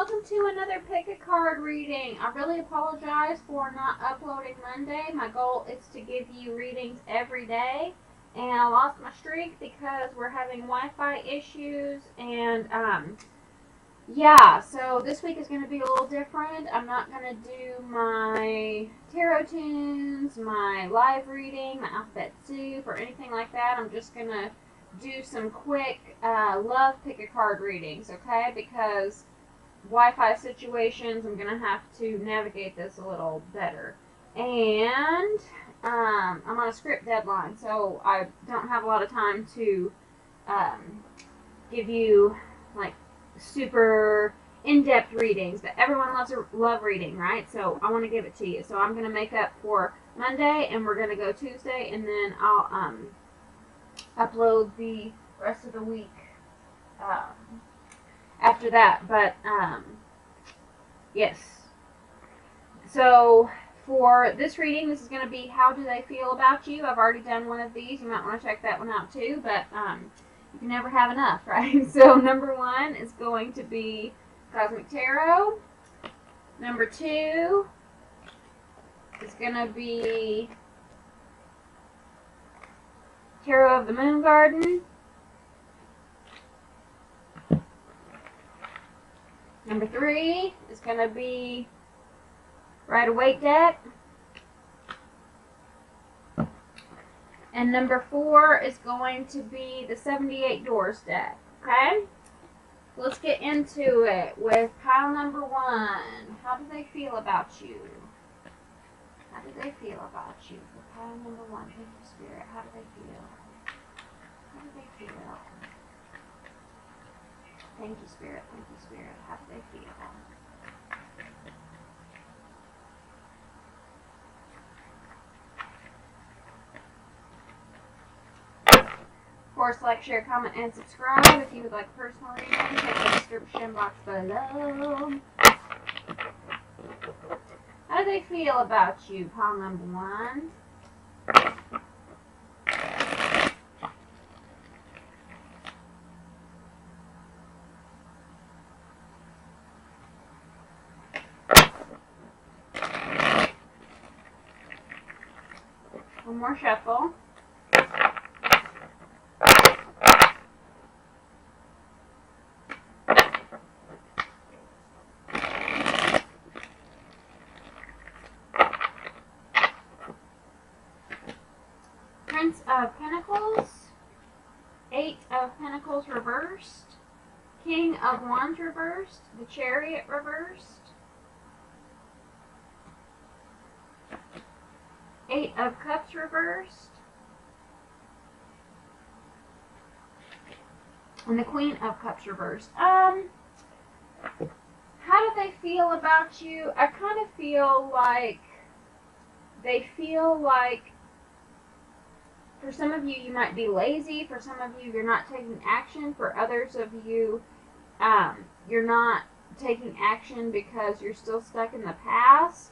welcome to another pick a card reading. I really apologize for not uploading Monday. My goal is to give you readings every day, and I lost my streak because we're having Wi-Fi issues, and yeah, so this week is going to be a little different. I'm not going to do my tarot tunes, my live reading, my alphabet soup, or anything like that. I'm just going to do some quick love pick a card readings, okay? Because Wi-Fi situations, I'm going to have to navigate this a little better. And I'm on a script deadline, so I don't have a lot of time to give you like super in-depth readings, but everyone loves a love reading, right? So I want to give it to you. So I'm going to make up for Monday, and we're going to go Tuesday, and then I'll upload the rest of the week after that. But yes. So for this reading, this is going to be how do they feel about you. I've already done one of these. You might want to check that one out too, but you can never have enough, right? So number 1 is going to be Cosmic Tarot. Number 2 is going to be Tarot of the Moon Garden. Number 3 is going to be Rider-Waite deck. And number 4 is going to be the 78 Doors deck. Okay? Let's get into it with pile number 1. How do they feel about you? How do they feel about you? For pile number 1, thank you, Spirit. How do they feel? How do they feel? Thank you, Spirit. Thank you, Spirit. How do they feel? Of course, like, share, comment, and subscribe. If you would like personal reading, check the description box below. How do they feel about you, pile number 1? One more shuffle. Prince of Pentacles, 8 of Pentacles reversed, King of Wands reversed, the Chariot reversed, 8 of Cups reversed, and the Queen of Cups reversed. How do they feel about you? I kind of feel like they feel like for some of you, you might be lazy. For some of you, you're not taking action. For others of you, you're not taking action because you're still stuck in the past.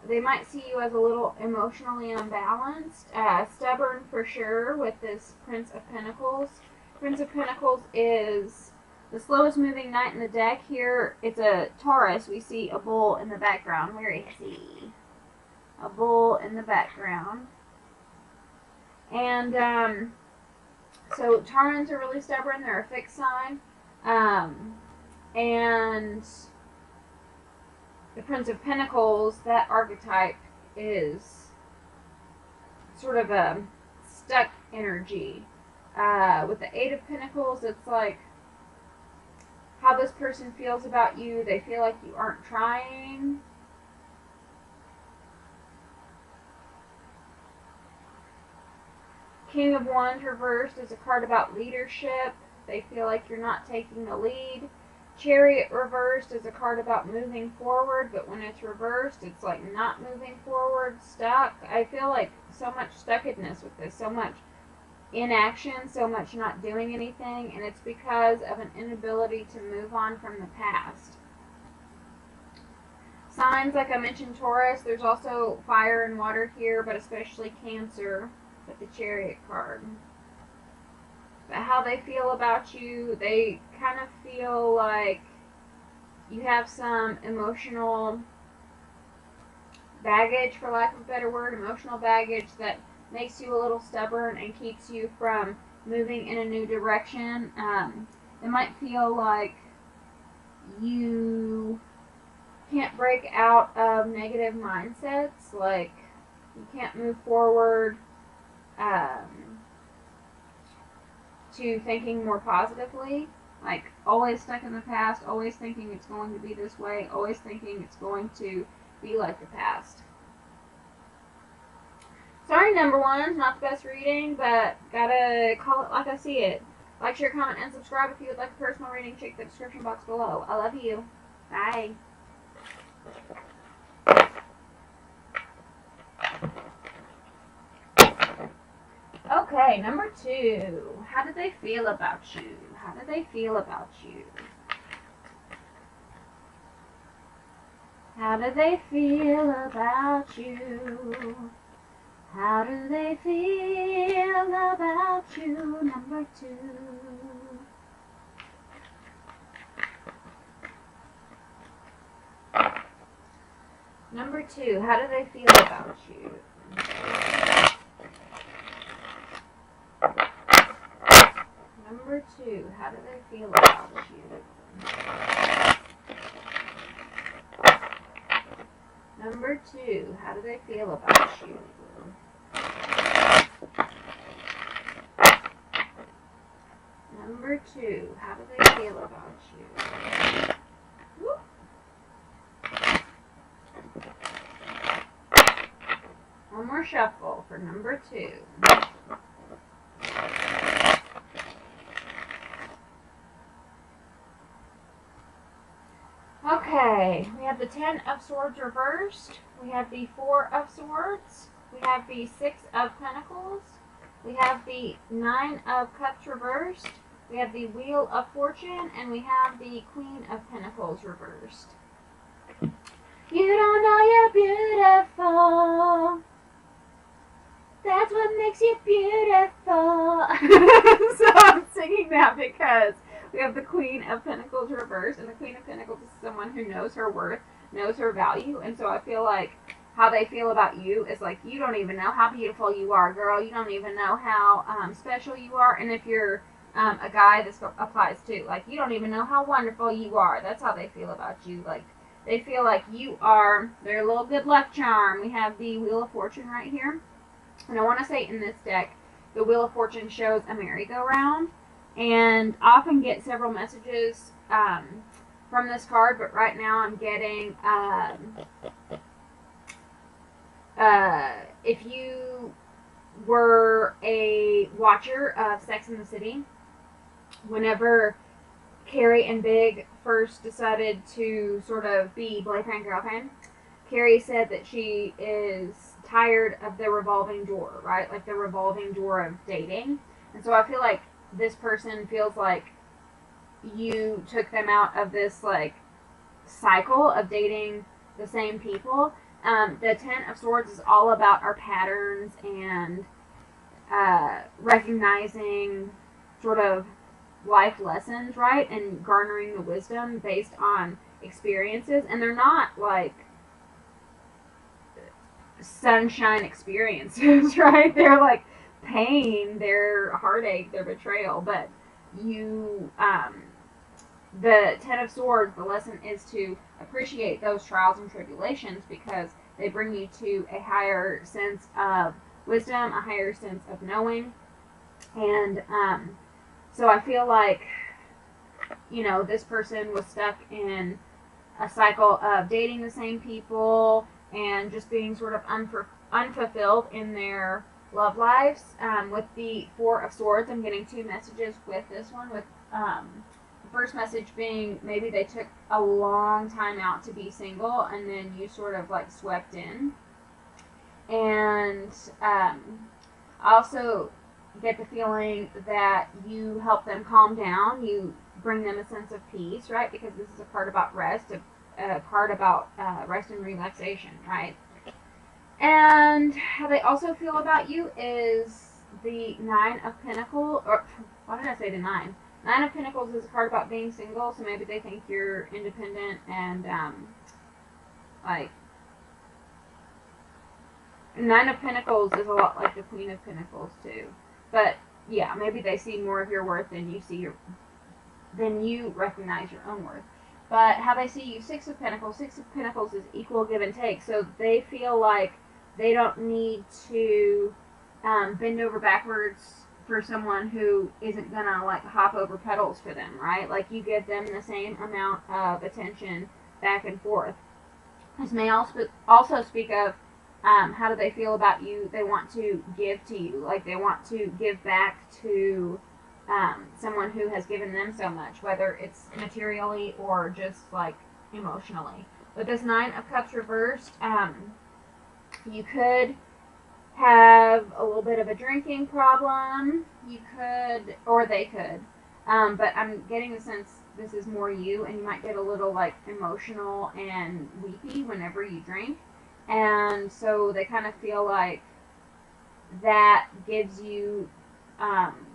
They might see you as a little emotionally unbalanced. Stubborn for sure with this Prince of Pentacles. Prince of Pentacles is the slowest moving knight in the deck here. It's a Taurus. We see a bull in the background. Where is he? A bull in the background. And so Taurans are really stubborn. They're a fixed sign. And the Prince of Pentacles, that archetype is sort of a stuck energy. With the 8 of Pentacles, it's like how this person feels about you. They feel like you aren't trying. King of Wands reversed is a card about leadership. They feel like you're not taking the lead. Chariot reversed is a card about moving forward, but when it's reversed, it's like not moving forward, stuck. I feel like so much stuckedness with this, so much inaction, so much not doing anything, and it's because of an inability to move on from the past. Signs, like I mentioned, Taurus, there's also fire and water here, but especially Cancer with the Chariot card. But how they feel about you, they kind of feel like you have some emotional baggage, for lack of a better word, emotional baggage that makes you a little stubborn and keeps you from moving in a new direction. It might feel like you can't break out of negative mindsets, like you can't move forward to thinking more positively, like always stuck in the past, always thinking it's going to be this way, always thinking it's going to be like the past. Sorry, number one, not the best reading, but gotta call it like I see it. Like, share, comment, and subscribe if you would like a personal reading. Check the description box below. I love you. Bye. Okay, number two. How did they feel about you? How did they feel about you? How do they feel about you? How do they feel about you? Number two. Number two, how do they feel about you? Number two, how do they feel about you? Number two, how do they feel about you? Number two, how do they feel about you? Woo. One more shuffle for number two. Okay, we have the 10 of Swords reversed, we have the 4 of Swords, we have the 6 of Pentacles, we have the 9 of Cups reversed, we have the Wheel of Fortune, and we have the Queen of Pentacles reversed. You don't know you're beautiful. That's what makes you beautiful. So I'm singing that because we have the Queen of Pentacles reversed, and the Queen of Pentacles is someone who knows her worth, knows her value, and so I feel like how they feel about you is like, you don't even know how beautiful you are, girl. You don't even know how special you are, and if you're a guy, this applies too. Like, you don't even know how wonderful you are. That's how they feel about you. Like, they feel like you are their little good luck charm. We have the Wheel of Fortune right here, and I want to say in this deck, the Wheel of Fortune shows a merry-go-round. And I often get several messages from this card, but right now I'm getting, if you were a watcher of Sex and the City, whenever Carrie and Big first decided to sort of be boyfriend, girlfriend, Carrie said that she is tired of the revolving door, right? Like the revolving door of dating. And so I feel like this person feels like you took them out of this like cycle of dating the same people. The 10 of Swords is all about our patterns and recognizing sort of life lessons, right? And garnering the wisdom based on experiences. And they're not like sunshine experiences, right? They're like pain, their heartache, their betrayal, but you, the 10 of Swords, the lesson is to appreciate those trials and tribulations because they bring you to a higher sense of wisdom, a higher sense of knowing, and so I feel like, you know, this person was stuck in a cycle of dating the same people and just being sort of unfulfilled in their love lives. With the 4 of Swords, I'm getting 2 messages with this one. With the first message being maybe they took a long time out to be single and then you sort of like swept in. And I also get the feeling that you help them calm down. You bring them a sense of peace, right? Because this is a part about rest, a part about rest and relaxation, right? And how they also feel about you is the 9 of Pentacles, or why did I say the 9? Nine of Pentacles is a card about being single, so maybe they think you're independent and, like, Nine of Pentacles is a lot like the Queen of Pentacles, too. But, yeah, maybe they see more of your worth than you recognize your own worth. But how they see you, Six of Pentacles is equal give and take. So they feel like they don't need to bend over backwards for someone who isn't gonna like hop over pedals for them, right? Like you give them the same amount of attention back and forth. This may also speak of how do they feel about you. They want to give to you, like they want to give back to someone who has given them so much, whether it's materially or just like emotionally. With this Nine of Cups reversed, you could have a little bit of a drinking problem. You could, or they could. But I'm getting the sense this is more you, and you might get a little like emotional and weepy whenever you drink. And so they kind of feel like that gives you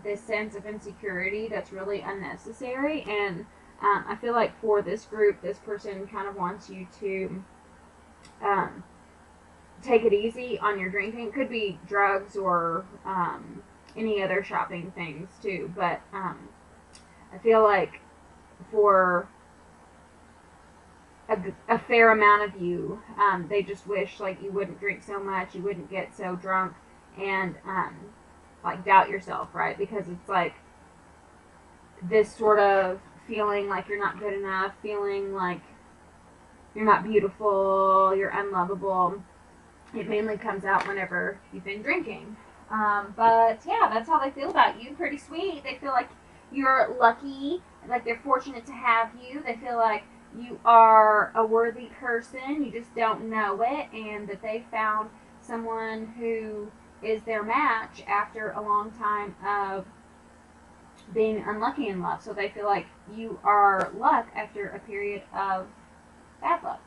this sense of insecurity that's really unnecessary. And I feel like for this group, this person kind of wants you to take it easy on your drinking. It could be drugs or any other shopping things too. But I feel like for a fair amount of you, they just wish like you wouldn't drink so much, you wouldn't get so drunk, and like doubt yourself, right? Because it's like this sort of feeling like you're not good enough, feeling like you're not beautiful, you're unlovable. It mainly comes out whenever you've been drinking. But yeah, that's how they feel about you. Pretty sweet. They feel like you're lucky, like they're fortunate to have you. They feel like you are a worthy person, you just don't know it, and that they found someone who is their match after a long time of being unlucky in love. So they feel like you are luck after a period of bad luck.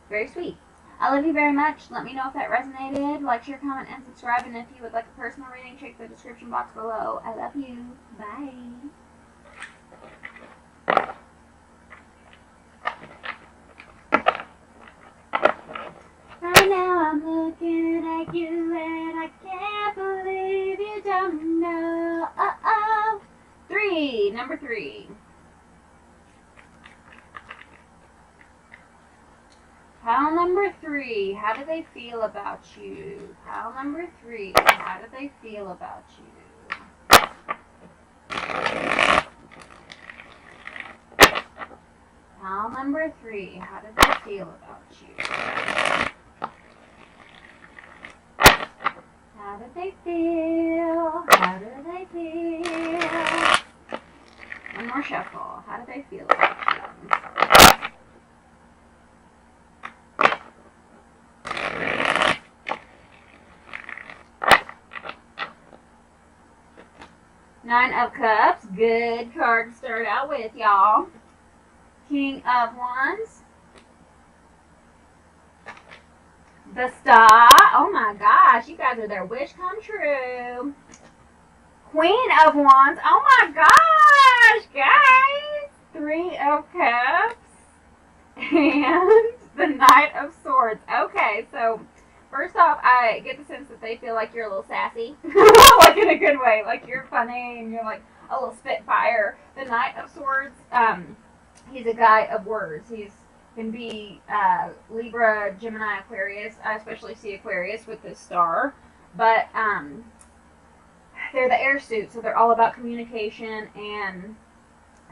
Very sweet. I love you very much. Let me know if that resonated. Like, share, comment, and subscribe. And if you would like a personal reading, check the description box below. I love you. Bye. Right now I'm looking at you and I can't believe you don't know. Uh-oh. 3. Number 3. Pile number 3, how do they feel about you? Pile number 3, how do they feel about you? Pile number 3, how do they feel about you? How do they feel? How do they feel? One more shuffle. How do they feel about you? Nine of Cups, good card to start out with, y'all. King of Wands. The Star. Oh my gosh, you guys are their wish come true. Queen of Wands. Oh my gosh, guys. 3 of Cups. And the Knight of Swords. Okay, so first off, I get the sense that they feel like you're a little sassy. Like in a good way. Like you're funny and you're like a little spitfire. The Knight of Swords, he's a guy of words. He's can be Libra, Gemini, Aquarius. I especially see Aquarius with this star. But they're the air suit, so they're all about communication and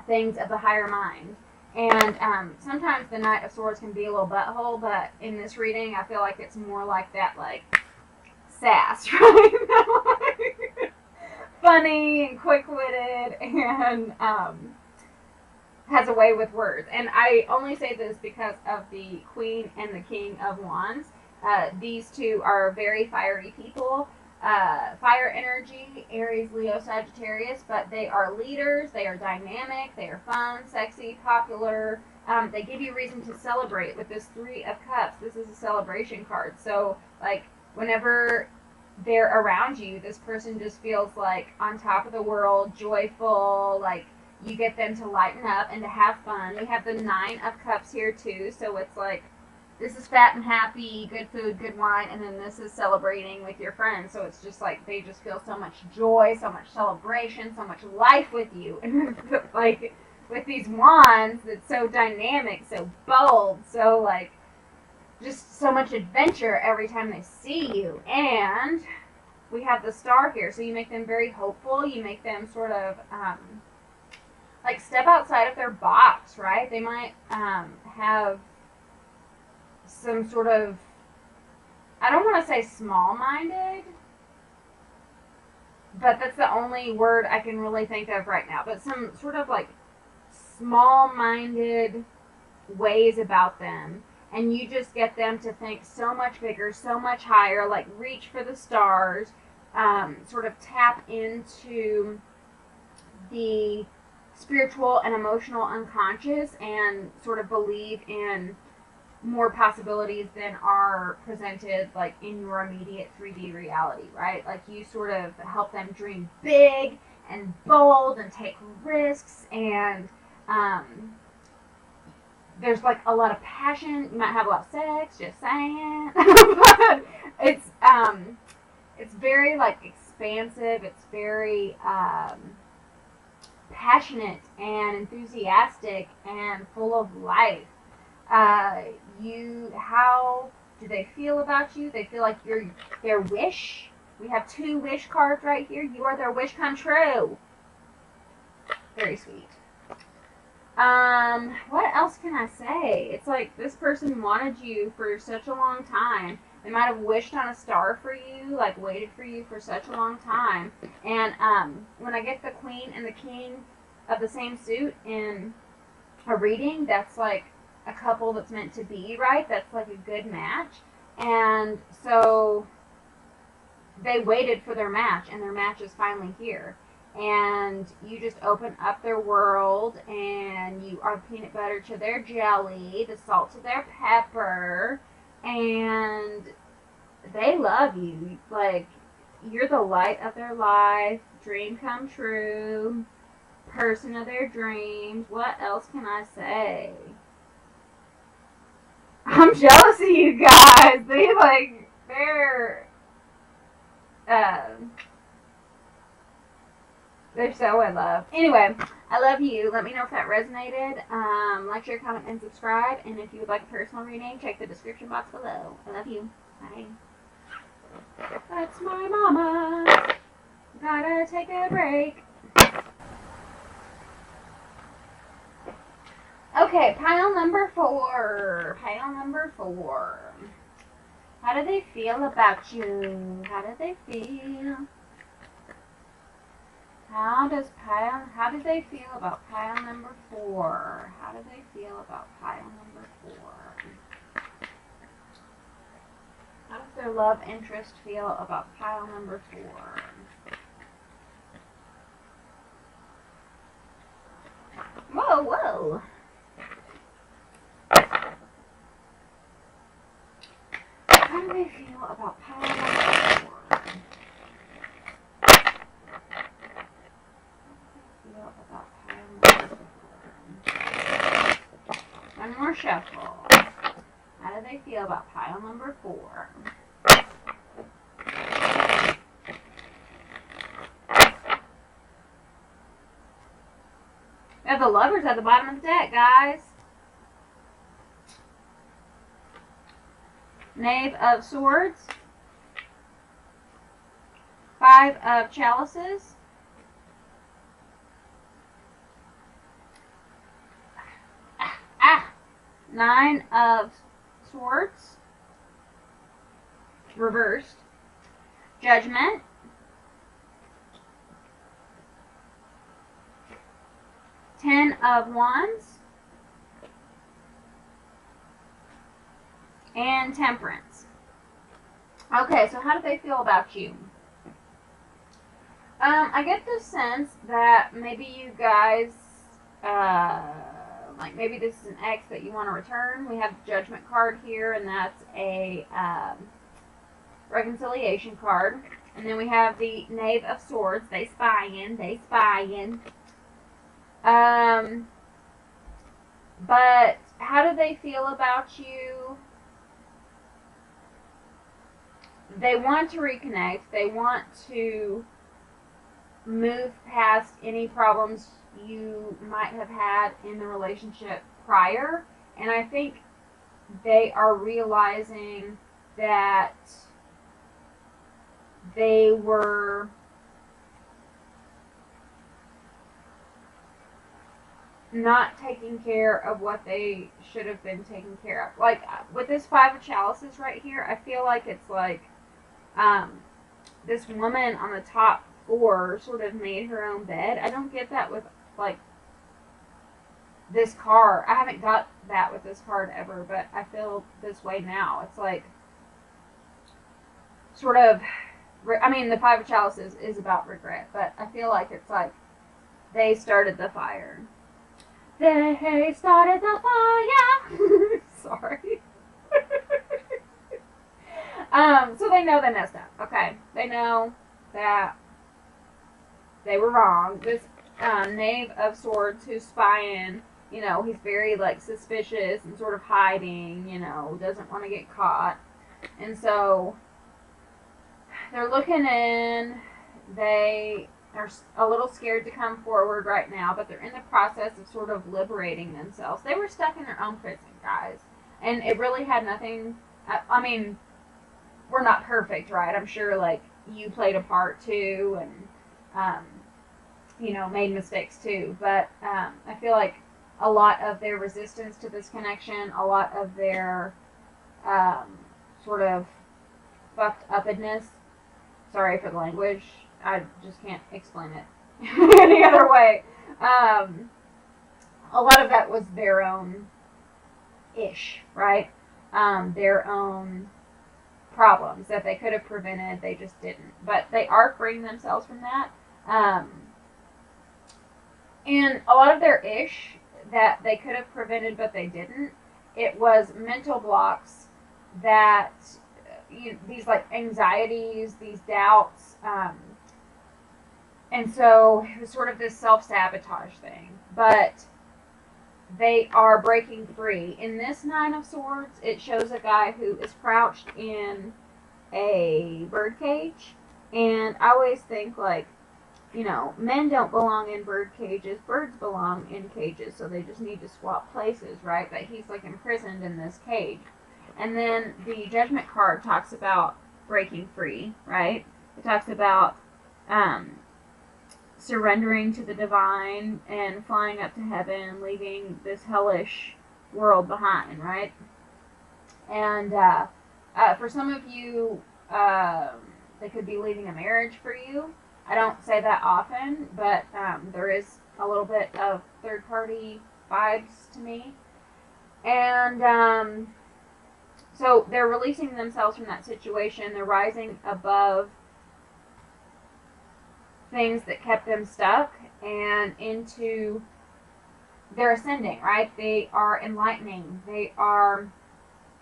things of the higher mind. And sometimes the Knight of Swords can be a little butthole, but in this reading, I feel like it's more like that, like, sass, right? Like, funny and quick-witted and has a way with words. And I only say this because of the Queen and the King of Wands. These two are very fiery people. Fire energy, Aries, Leo, Sagittarius, but they are leaders, they are dynamic, they are fun, sexy, popular. They give you reason to celebrate with this 3 of Cups. This is a celebration card. So, like, whenever they're around you, this person just feels like on top of the world, joyful, like you get them to lighten up and to have fun. We have the 9 of Cups here too, so it's like, this is fat and happy, good food, good wine, and then this is celebrating with your friends. So it's just like they just feel so much joy, so much celebration, so much life with you. And like with these wands, it's so dynamic, so bold, so like just so much adventure every time they see you. And we have the Star here, so you make them very hopeful. You make them sort of like step outside of their box, right? They might have some sort of, I don't want to say small-minded, but that's the only word I can really think of right now, but some sort of like small-minded ways about them, and you just get them to think so much bigger, so much higher, like reach for the stars, sort of tap into the spiritual and emotional unconscious, and sort of believe in more possibilities than are presented like in your immediate 3D reality, right? Like you sort of help them dream big and bold and take risks, and there's like a lot of passion. You might have a lot of sex, just saying. But it's very like expansive. It's very passionate and enthusiastic and full of life. How do they feel about you? They feel like you're their wish. We have 2 wish cards right here. You are their wish come true. Very sweet. What else can I say? It's like this person wanted you for such a long time. They might have wished on a star for you, like waited for you for such a long time. And when I get the Queen and the King of the same suit in a reading, that's like a couple that's meant to be, right? That's like a good match. And so they waited for their match, and their match is finally here. And you just open up their world, and you are the peanut butter to their jelly, the salt to their pepper, and they love you. Like, you're the light of their life, dream come true, person of their dreams. What else can I say? I'm jealous of you guys. They're so in love. Anyway, I love you. Let me know if that resonated. Like, share, comment, and subscribe. And if you would like a personal reading, check the description box below. I love you. Bye. That's my mama. Gotta take a break. Okay, pile number 4. Pile number 4. How do they feel about you? How do they feel? How do they feel about pile number 4? How do they feel about pile number 4? How does their love interest feel about pile number 4? Whoa, whoa. How do they feel about pile number 4? Feel about pile number 4? One more shuffle. How do they feel about pile number 4? We have the Lovers at the bottom of the deck, guys. Knave of Swords. 5 of Chalices. Nine of Swords. Reversed. Judgment. Ten of Wands. And Temperance. Okay, so how do they feel about you? I get the sense that maybe you guys, like maybe this is an ex that you want to return. We have the Judgment card here, and that's a reconciliation card. And then we have the Knave of Swords. They spying. But how do they feel about you? They want to reconnect. They want to move past any problems you might have had in the relationship prior. And I think they are realizing that they were not taking care of what they should have been taking care of. Like with this Five of Chalices right here, I feel like it's like this woman on the top four sort of made her own bed. I don't get that with like this card. I haven't got that with this card ever, but I feel this way now. It's like sort of, I mean, the Five of Chalices is about regret, but I feel like it's like they started the fire. They started the fire. Sorry. So they know they messed up. Okay, they know that they were wrong. This Knave of Swords who's spying, you know, he's very like suspicious and sort of hiding, you know, doesn't want to get caught. And so they're looking in. They are a little scared to come forward right now, but they're in the process of sort of liberating themselves. They were stuck in their own prison, guys. And it really had nothing, I mean, we're not perfect, right? I'm sure, like, you played a part too, and, you know, made mistakes too. But I feel like a lot of their resistance to this connection, a lot of their sort of fucked upness, sorry for the language, I just can't explain it any other way. A lot of that was their own ish, right? Their own problems that they could have prevented, they just didn't. But they are freeing themselves from that. And a lot of their ish that they could have prevented but they didn't, it was mental blocks that, these like anxieties, these doubts, and so it was sort of this self-sabotage thing. But they are breaking free. In this Nine of Swords, it shows a guy who is crouched in a bird cage. And I always think, like, you know, men don't belong in bird cages. Birds belong in cages, so they just need to swap places, right? But he's, like, imprisoned in this cage. And then the Judgment card talks about breaking free, right? It talks about surrendering to the divine and flying up to heaven, leaving this hellish world behind, right? And for some of you, they could be leaving a marriage for you. I don't say that often, but there is a little bit of third-party vibes to me. And so they're releasing themselves from that situation. They're rising above things that kept them stuck and into, they're ascending, right? They are enlightening. They are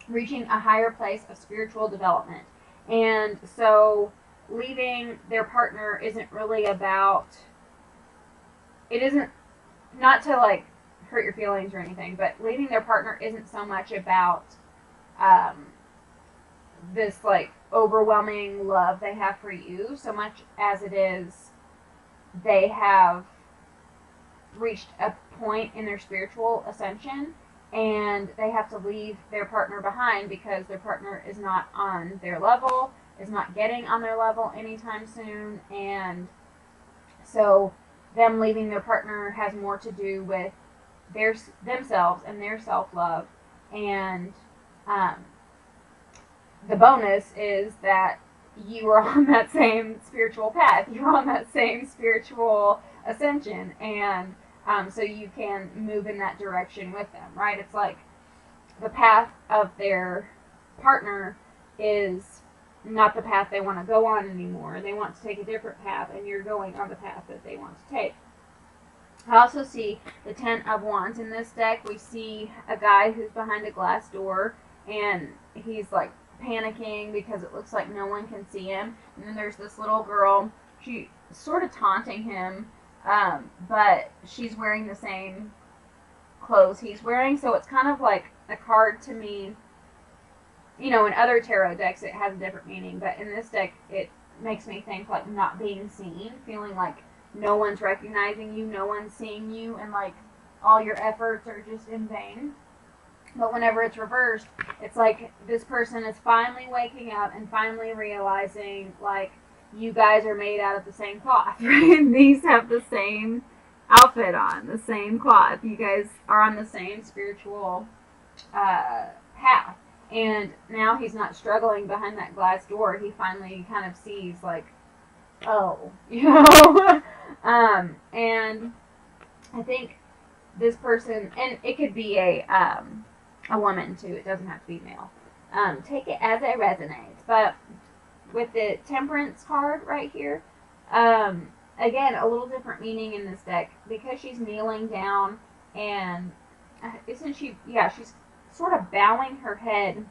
reaching a higher place of spiritual development. And so leaving their partner isn't really about, it isn't, not to like hurt your feelings or anything, but leaving their partner isn't so much about this like overwhelming love they have for you, so much as it is they have reached a point in their spiritual ascension and they have to leave their partner behind because their partner is not on their level, is not getting on their level anytime soon. And so them leaving their partner has more to do with themselves and their self-love. And the bonus is that you are on that same spiritual path. You're on that same spiritual ascension. And so you can move in that direction with them, right? It's like the path of their partner is not the path they want to go on anymore. They want to take a different path, and you're going on the path that they want to take. I also see the Ten of Wands in this deck. We see a guy who's behind a glass door, and he's like panicking because it looks like no one can see him. And then there's this little girl, she sort of taunting him, But she's wearing the same clothes he's wearing, so it's kind of like a card to me. In other tarot decks it has a different meaning, but in this deck it makes me think like not being seen, feeling like no one's recognizing you, no one's seeing you, and like all your efforts are just in vain. But whenever it's reversed, it's like this person is finally waking up and finally realizing like you guys are made out of the same cloth, right? These have the same outfit on, the same cloth. You guys are on the same spiritual path. And now he's not struggling behind that glass door. He finally kind of sees like, oh, and I think this person, and it could be a woman too. It doesn't have to be male. Take it as it resonates. But with the Temperance card right here, again, a little different meaning in this deck because she's kneeling down and isn't she? Yeah, she's sort of bowing her head,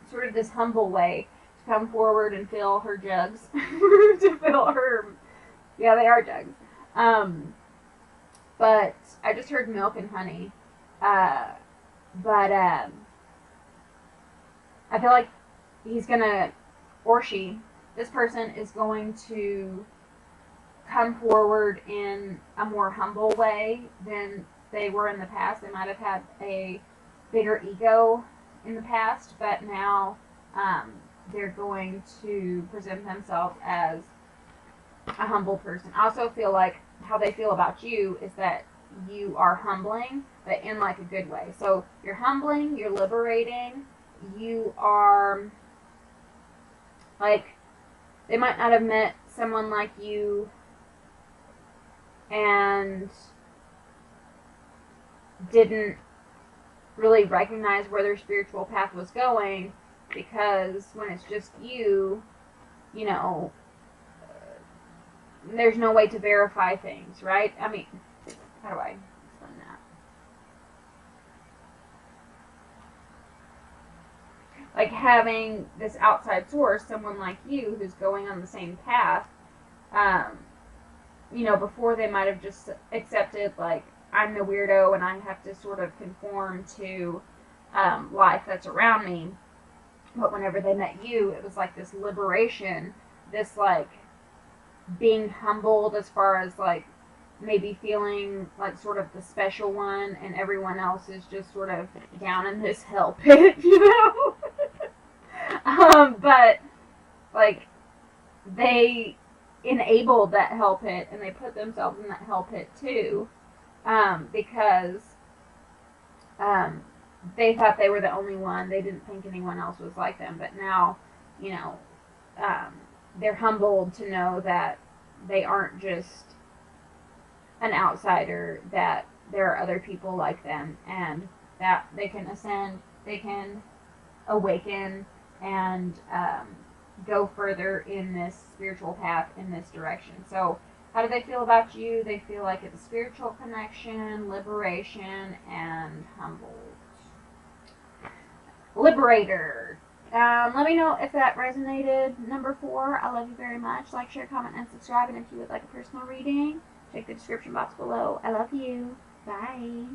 sort of this humble way to come forward and fill her jugs, to fill her. Yeah, they are jugs. But I just heard milk and honey. But I feel like he's gonna, or she, this person is going to come forward in a more humble way than they were in the past. They might have had a bigger ego in the past, but now they're going to present themselves as a humble person. I also feel like how they feel about you is that you are humbling, but in like a good way. So you're humbling, you're liberating, you are like, they might not have met someone like you and didn't really recognize where their spiritual path was going, because when it's just you, there's no way to verify things, right? I mean, how do I explain that? Like having this outside source, someone like you who's going on the same path, before they might have just accepted like, I'm the weirdo and I have to sort of conform to life that's around me. But whenever they met you, it was like this liberation, this like being humbled as far as like maybe feeling like sort of the special one and everyone else is just sort of down in this hell pit, but like they enabled that hell pit and they put themselves in that hell pit too, because they thought they were the only one. They didn't think anyone else was like them. But now, they're humbled to know that they aren't just an outsider, that there are other people like them, and that they can ascend, they can awaken, and go further in this spiritual path, in this direction. So how do they feel about you? They feel like it's a spiritual connection, liberation, and humbled. Liberator. Let me know if that resonated. Number 4, I love you very much. Like, share, comment, and subscribe. And if you would like a personal reading, check the description box below. I love you. Bye.